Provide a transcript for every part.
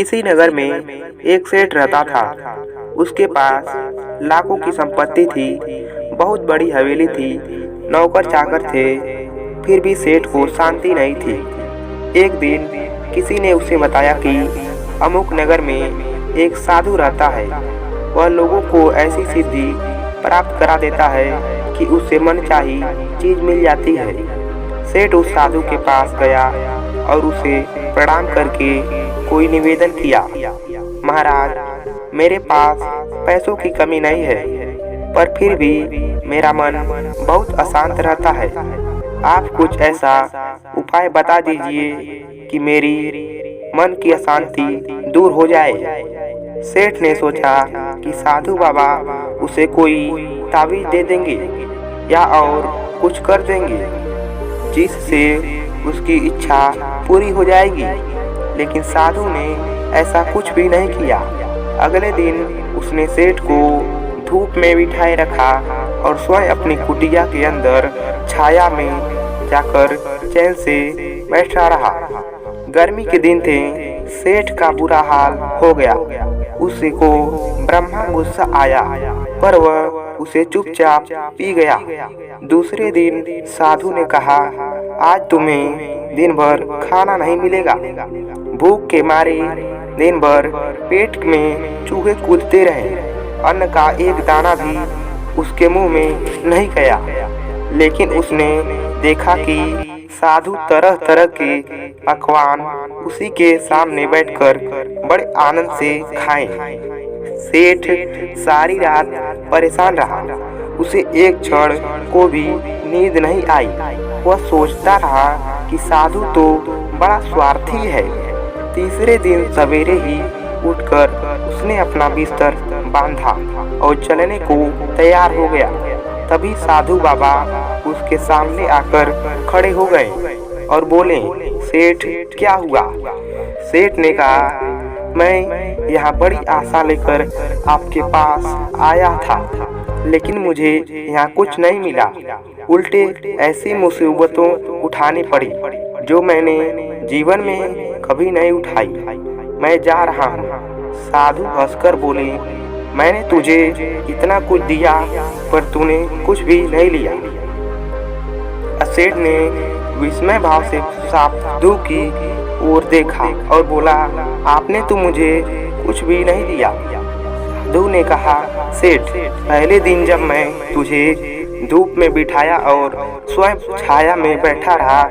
किसी नगर में एक सेठ रहता था। उसके पास लाखों की संपत्ति थी, बहुत बड़ी हवेली थी, नौकर चाकर थे, फिर भी सेठ को शांति नहीं थी। एक दिन किसी ने उसे बताया कि अमुक नगर में एक साधु रहता है। वह लोगों को ऐसी सिद्धि प्राप्त करा देता है कि उससे मनचाही चीज मिल जाती है। सेठ उस साधु के पास गया और उसे प्रणाम करके कोई निवेदन किया। महाराज, मेरे पास पैसों की कमी नहीं है, पर फिर भी मेरा मन बहुत अशांत रहता है। आप कुछ ऐसा उपाय बता दीजिए कि मेरी मन की अशांति दूर हो जाए। सेठ ने सोचा कि साधु बाबा उसे कोई ताबीज दे देंगे या और कुछ कर देंगे जिससे उसकी इच्छा पूरी हो जाएगी, लेकिन साधु ने ऐसा कुछ भी नहीं किया। अगले दिन उसने सेठ को धूप में बिठाए रखा और स्वयं अपनी कुटिया के अंदर छाया में जाकर चैन से बैठा रहा। गर्मी के दिन थे, सेठ का बुरा हाल हो गया। उसे को ब्रह्मा गुस्सा आया, पर वह उसे चुपचाप पी गया। दूसरे दिन साधु ने कहा, आज तुम्हें दिन भर खाना नहीं मिलेगा। भूख के मारे दिन भर पेट में चूहे कूदते रहे। अन्न का एक दाना भी उसके मुंह में नहीं गया। लेकिन उसने देखा कि साधु तरह तरह के पकवान उसी के सामने बैठकर बड़े आनंद से खाएं। सेठ सारी रात परेशान रहा। उसे एक क्षण को भी नींद नहीं आई। वह सोचता रहा कि साधु तो बड़ा स्वार्थी है। तीसरे दिन सवेरे ही उठकर उसने अपना बिस्तर बांधा और चलने को तैयार हो गया। तभी साधु बाबा उसके सामने आकर खड़े हो गए और बोले, सेठ, क्या हुआ? सेठ ने कहा, मैं यहाँ बड़ी आशा लेकर आपके पास आया था, लेकिन मुझे यहाँ कुछ नहीं मिला। उल्टे ऐसी मुसीबतों उठानी पड़ी जो मैंने जीवन में कभी नहीं उठाई। मैं जा रहा हूँ। साधु हंसकर बोले, मैंने तुझे इतना कुछ दिया, पर तूने कुछ भी नहीं लिया। सेठ ने विस्मय भाव से साधु की ओर देखा और बोला, आपने तो मुझे कुछ भी नहीं दिया। साधु ने कहा, सेठ, पहले दिन जब मैं तुझे धूप में बिठाया और स्वयं छाया में बैठा रहा,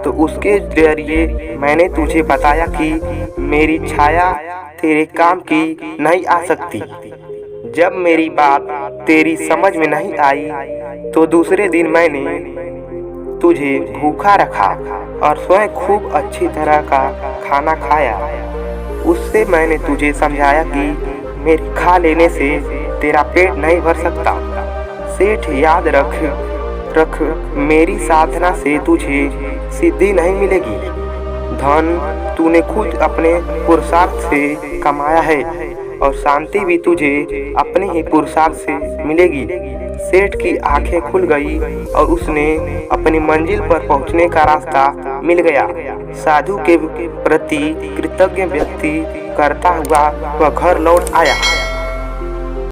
तो उसके जरिए मैंने तुझे बताया कि मेरी छाया तेरे काम की नहीं आ सकती। जब मेरी बात तेरी समझ में नहीं आई, तो दूसरे दिन मैंने तुझे भूखा रखा और स्वयं खूब अच्छी तरह का खाना खाया। उससे मैंने तुझे समझाया कि मेरे खा लेने से तेरा पेट नहीं भर सकता। सेठ, याद रख, मेरी साधना से तुझे सिद्धि नहीं मिलेगी। धन तूने खुद अपने पुरुषार्थ से कमाया है और शांति भी तुझे अपने ही पुरुषार्थ से मिलेगी। सेठ की आंखें खुल गई और उसने अपनी मंजिल पर पहुंचने का रास्ता मिल गया। साधु के प्रति कृतज्ञ व्यक्ति करता हुआ वह घर लौट आया।